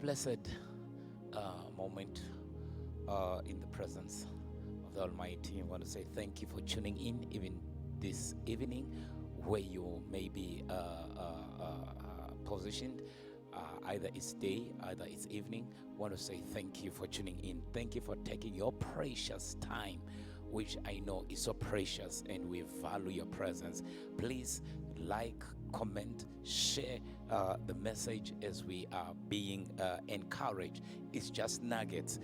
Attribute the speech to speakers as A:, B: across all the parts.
A: blessed moment in the presence of the Almighty. I want to say thank you for tuning in even this evening where you may be positioned. Either it's day, either it's evening. I want to say thank you for tuning in. Thank you for taking your precious time, which I know is so precious, and we value your presence. Please like, comment, share the message as we are being encouraged. It's just nuggets,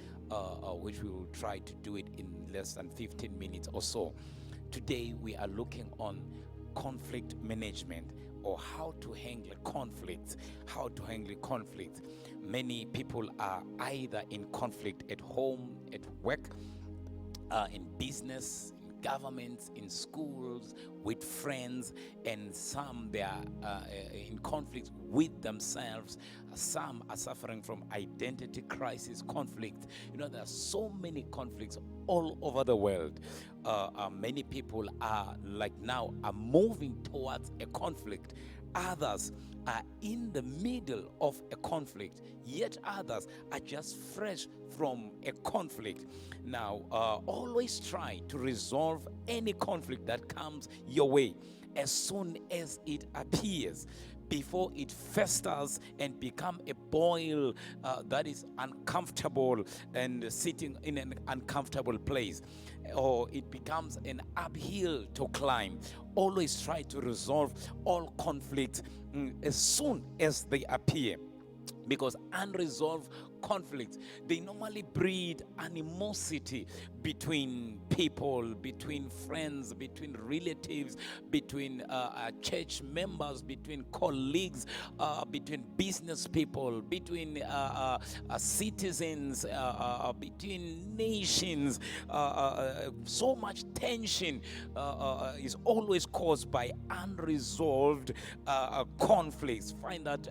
A: which we will try to do it in less than 15 minutes or so. Today we are looking on conflict management, or how to handle conflict. Many people are either in conflict at home, at work, in business, in governments, in schools, with friends, and some they are in conflict with themselves. Some are suffering from identity crisis conflict. You know, there are so many conflicts all over the world. Many people are moving towards a conflict. Others are in the middle of a conflict, yet others are just fresh from a conflict. Now, always try to resolve any conflict that comes your way as soon as it appears, before it festers and become a boil that is uncomfortable and sitting in an uncomfortable place, or it becomes an uphill to climb. Always try to resolve all conflicts as soon as they appear, because unresolved conflicts, they normally breed animosity between people, between friends, between relatives, between church members, between colleagues, between business people, between citizens, between nations. So much tension is always caused by unresolved conflicts. Find that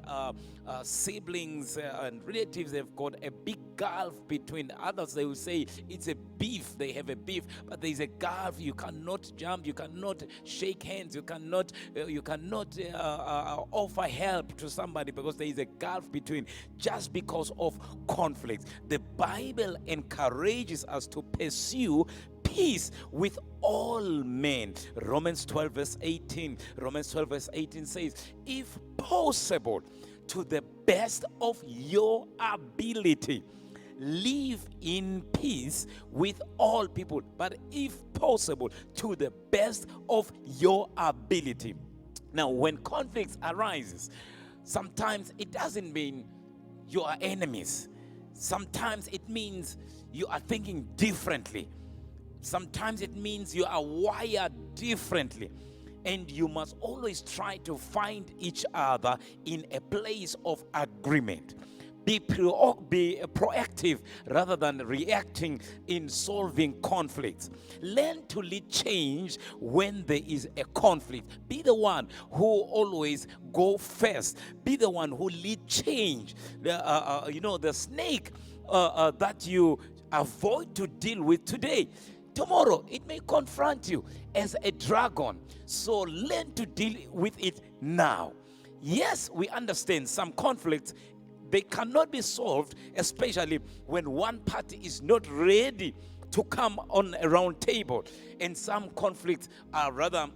A: siblings and relatives have got a big gulf between. Others, they will say it's a beef, they have a beef, but there is a gulf. You cannot jump, you cannot shake hands, you cannot offer help to somebody, because there is a gulf between, just because of conflict. The Bible encourages us to pursue peace with all men. Romans 12 verse 18 says, if possible, to the best of your ability, live in peace with all people. But if possible, to the best of your ability. Now, when conflicts arises, sometimes it doesn't mean you are enemies. Sometimes it means you are thinking differently. Sometimes it means you are wired differently. And you must always try to find each other in a place of agreement. Be proactive rather than reacting in solving conflicts. Learn to lead change when there is a conflict. Be the one who always go first. Be the one who lead change. The snake that you avoid to deal with today, tomorrow it may confront you as a dragon. So learn to deal with it now. Yes, we understand some conflicts, they cannot be solved, especially when one party is not ready to come on a round table. And some conflicts are rather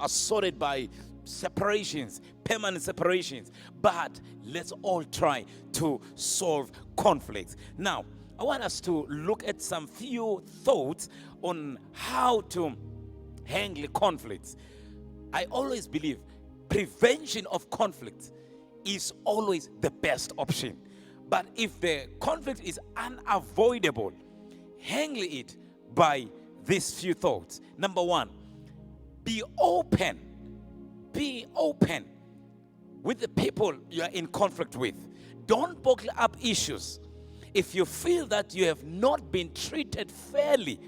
A: sorted by separations, permanent separations. But let's all try to solve conflicts. Now, I want us to look at some few thoughts on how to handle conflicts. I always believe prevention of conflict is always the best option. But if the conflict is unavoidable, handle it by these few thoughts. Number one, be open. Be open with the people you are in conflict with. Don't bottle up issues. If you feel that you have not been treated fairly,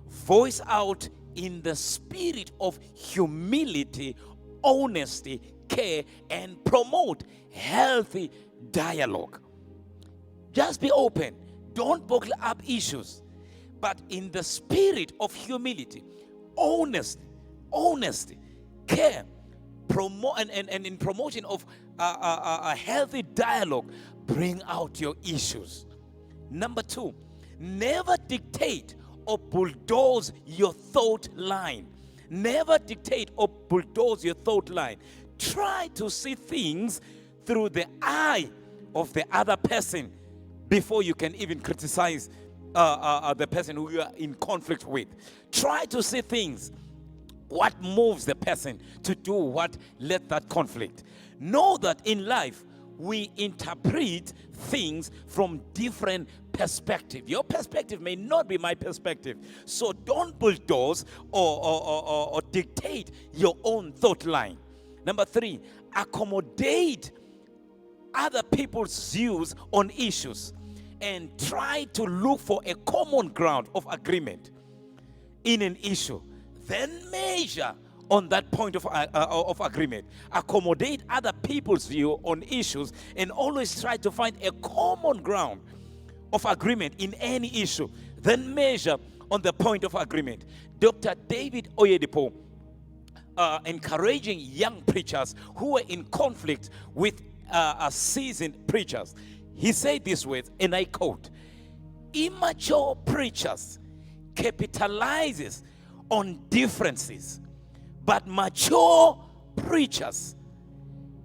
A: voice out in the spirit of humility, honesty, care, and promote healthy dialogue. Just be open. Don't bottle up issues, but in the spirit of humility, honesty, care, and in promotion of a healthy dialogue, bring out your issues. Number 2, never dictate or bulldoze your thought line. Never dictate or bulldoze your thought line. Try to see things through the eye of the other person before you can even criticize the person who you are in conflict with. Try to see things. What moves the person to do what led that conflict? Know that in life, we interpret things from different perspectives. Your perspective may not be my perspective. So don't bulldoze or dictate your own thought line. Number 3, accommodate other people's views on issues and try to look for a common ground of agreement in an issue. Then measure on that point of agreement. Accommodate other people's view on issues and always try to find a common ground of agreement in any issue. Then measure on the point of agreement. Dr. David Oyedepo, encouraging young preachers who were in conflict with seasoned preachers. He said this words, and I quote, "Immature preachers capitalizes on differences, but mature preachers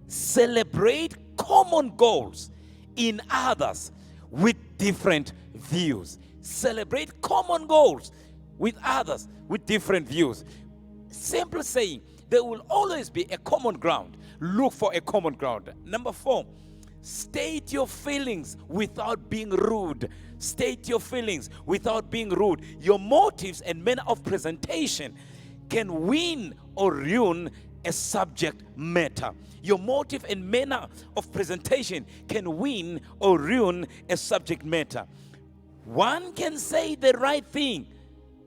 A: celebrate common goals in others with different views." Celebrate common goals with others with different views. Simply saying, there will always be a common ground. Look for a common ground. Number 4, state your feelings without being rude. State your feelings without being rude. Your motives and manner of presentation can win or ruin a subject matter. Your motive and manner of presentation can win or ruin a subject matter. One can say the right thing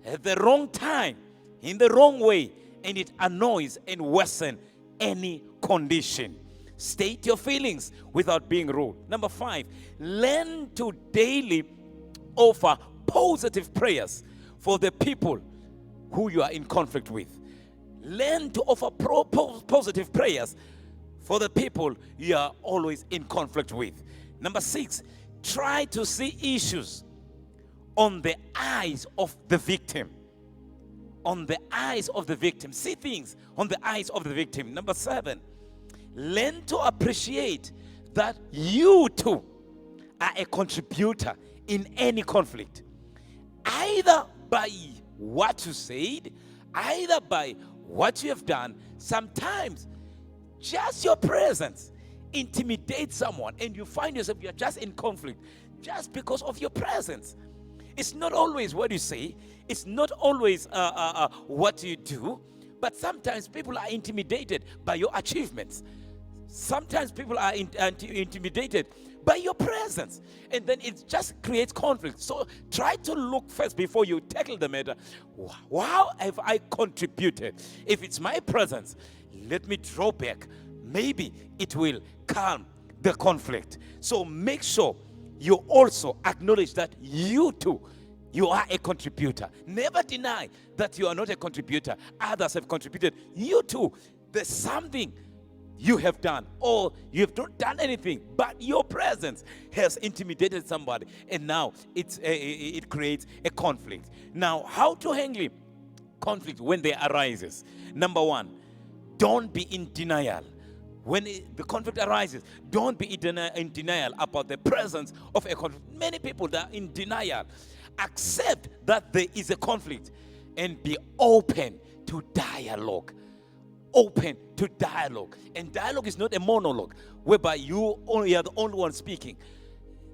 A: at the wrong time, in the wrong way, and it annoys and worsens any condition. State your feelings without being rude. Number 5, learn to daily offer positive prayers for the people who you are in conflict with. Learn to offer positive prayers for the people you are always in conflict with. Number 6, try to see issues on the eyes of the victim. On the eyes of the victim. See things on the eyes of the victim. Number 7, learn to appreciate that you too are a contributor in any conflict. Either by what you said, either by what you have done. Sometimes just your presence intimidates someone and you find yourself, you're just in conflict just because of your presence. It's not always what you say. It's not always what you do. But sometimes people are intimidated by your achievements. Sometimes people are intimidated by your presence. And then it just creates conflict. So try to look first before you tackle the matter. How have I contributed? If it's my presence, let me draw back. Maybe it will calm the conflict. So make sure you also acknowledge that you too, you are a contributor. Never deny that you are not a contributor. Others have contributed. You too, there's something you have done, or you have not done anything, but your presence has intimidated somebody, and now it creates a conflict. Now, how to handle conflict when they arises? Number 1, don't be in denial. When the conflict arises, don't be in denial about the presence of a conflict. Many people that are in denial. Accept that there is a conflict and be open to dialogue. Open to dialogue. And dialogue is not a monologue whereby you only are the only one speaking.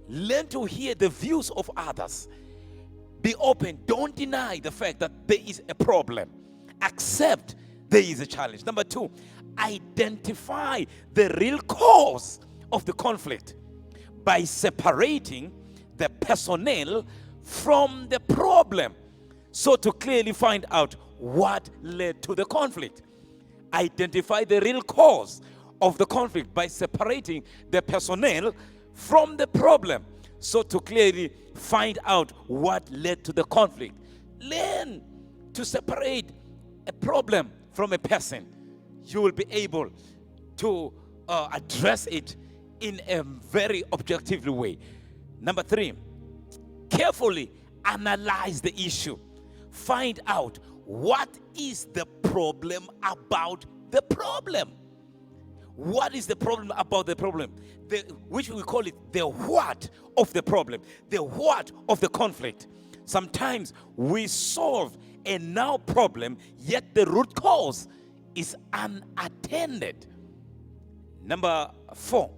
A: Learn to hear the views of others. Be open. Don't deny the fact that there is a problem. Accept there is a challenge. Number 2, identify the real cause of the conflict by separating the personnel from the problem, so to clearly find out what led to the conflict. Identify the real cause of the conflict by separating the personnel from the problem, so to clearly find out what led to the conflict. Learn to separate a problem from a person. you will be able to address it in a very objective way. Number 3, carefully analyze the issue. Find out what is the problem about the problem. What is the problem about the problem? Which we call it the what of the problem, the what of the conflict. Sometimes we solve a now problem, yet the root cause is unattended. Number 4,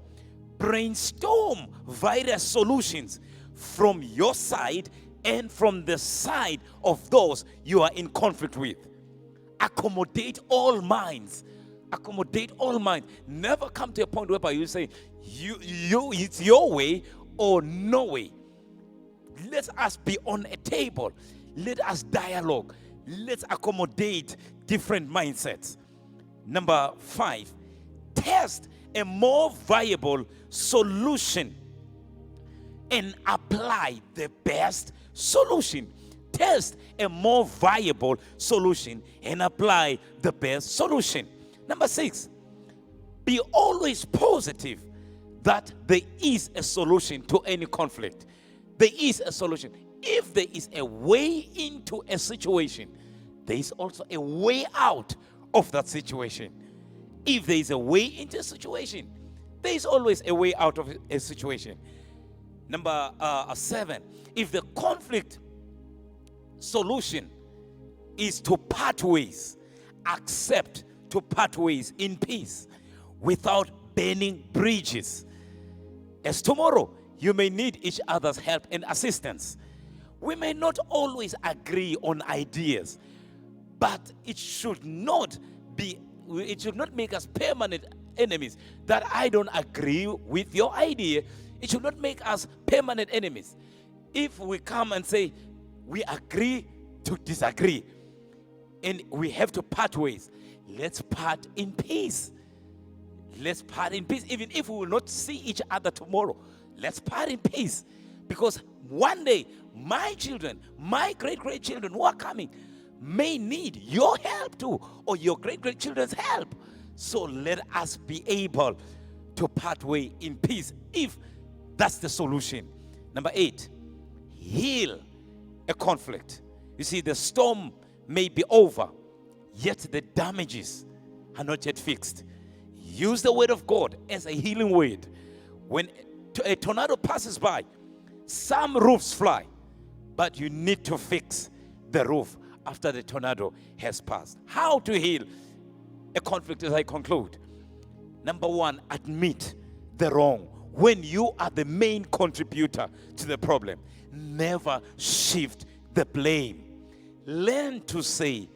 A: brainstorm various solutions from your side and from the side of those you are in conflict with. Accommodate all minds. Accommodate all minds. Never come to a point whereby you say, it's your way or no way. Let us be on a table. Let us dialogue. Let's accommodate different mindsets. Number 5, test a more viable solution and apply the best solution. Test a more viable solution and apply the best solution. Number 6, be always positive that there is a solution to any conflict. There is a solution. If there is a way into a situation, there is also a way out of that situation. If there is a way into a situation, there is always a way out of a situation. Number 7, if the conflict solution is to part ways, accept to part ways in peace without burning bridges. As tomorrow, you may need each other's help and assistance. We may not always agree on ideas, but it should not make us permanent enemies. That I don't agree with your idea, it should not make us permanent enemies. If we come and say we agree to disagree and we have to part ways, let's part in peace. Let's part in peace. Even if we will not see each other tomorrow, let's part in peace. Because one day, my children, my great-grandchildren who are coming may need your help too, or your great-grandchildren's help. So let us be able to part way in peace, if that's the solution. Number 8, heal a conflict. You see, the storm may be over, yet the damages are not yet fixed. Use the word of God as a healing word. When a tornado passes by, some roofs fly, but you need to fix the roof after the tornado has passed. How to heal a conflict as I conclude? Number 1, admit the wrong. When you are the main contributor to the problem, never shift the blame. Learn to say,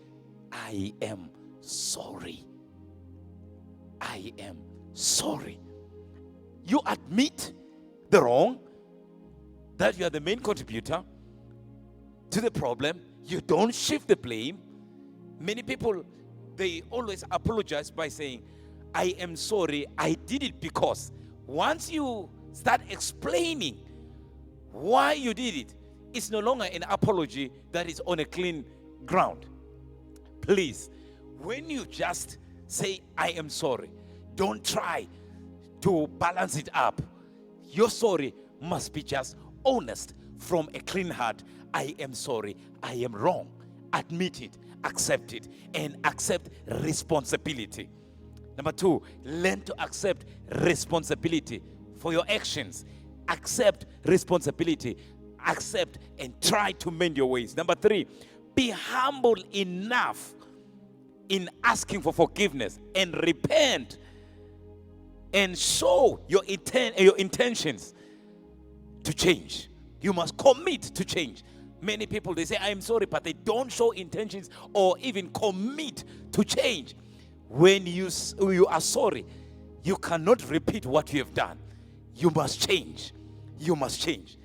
A: I am sorry. I am sorry. You admit the wrong, that you are the main contributor to the problem. You don't shift the blame. Many people, they always apologize by saying, I am sorry, I did it because. Once you start explaining why you did it, it's no longer an apology that is on a clean ground. Please, when you just say, I am sorry, don't try to balance it up. Your sorry must be just honest from a clean heart. I am sorry, I am wrong. Admit it, accept it, and accept responsibility. Number 2, learn to accept responsibility for your actions. Accept responsibility. Accept and try to mend your ways. Number 3, be humble enough in asking for forgiveness and repent and show your intentions to change. You must commit to change. Many people, they say, I am sorry, but they don't show intentions or even commit to change. When you are sorry, you cannot repeat what you have done. You must change. You must change.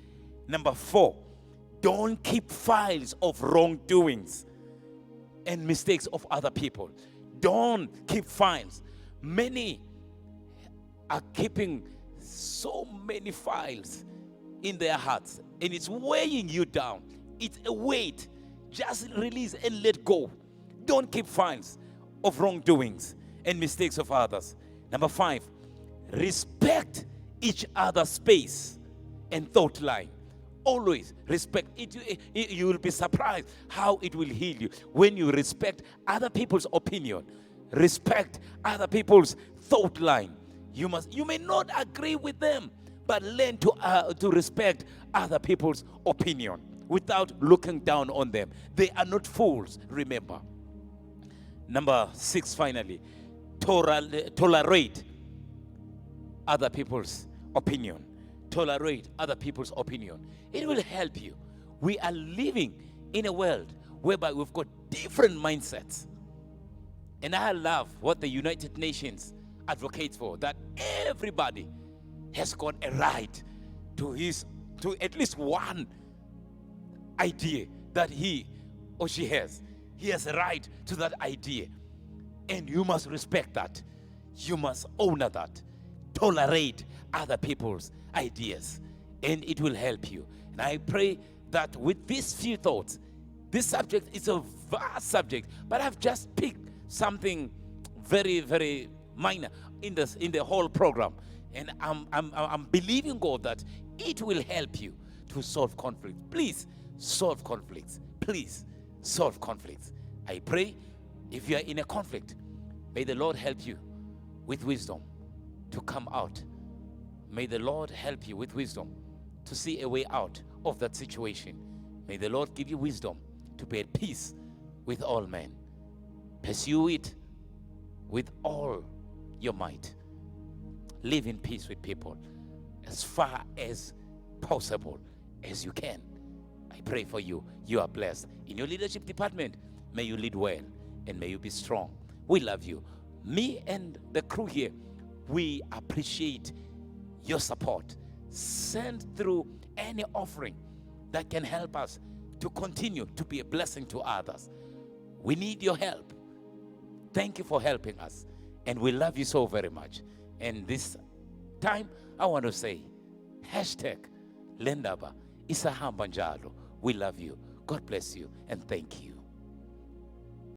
A: Number 4, don't keep files of wrongdoings and mistakes of other people. Don't keep files. Many are keeping so many files in their hearts, and it's weighing you down. It's a weight. Just release and let go. Don't keep files of wrongdoings and mistakes of others. Number 5, respect each other's space and thought line. Always respect it. You will be surprised how it will heal you when you respect other people's opinion. Respect other people's thought line. You may not agree with them, but learn to respect other people's opinion without looking down on them. They are not fools, remember. Number 6, finally, tolerate other people's opinion. Tolerate other people's opinion. It will help you. We are living in a world whereby we've got different mindsets. And I love what the United Nations advocates for, that everybody has got a right to at least one idea that he or she has. He has a right to that idea. And you must respect that. You must honor that. Tolerate other people's ideas, and it will help you. And I pray that with these few thoughts, this subject is a vast subject, but I've just picked something very, very minor in the whole program. And I'm believing God that it will help you to solve conflict. Please solve conflicts. Please solve conflicts. I pray if you are in a conflict, may the Lord help you with wisdom to come out. May the Lord help you with wisdom to see a way out of that situation. May the Lord give you wisdom to be at peace with all men. Pursue it with all your might. Live in peace with people as far as possible as you can. I pray for you. You are blessed. In your leadership department, may you lead well and may you be strong. We love you. Me and the crew here, we appreciate your support. Send through any offering that can help us to continue to be a blessing to others. We need your help. Thank you for helping us. And we love you so very much. And this time, I want to say, #Lendaba Isahamba Njalo. We love you. God bless you and thank you.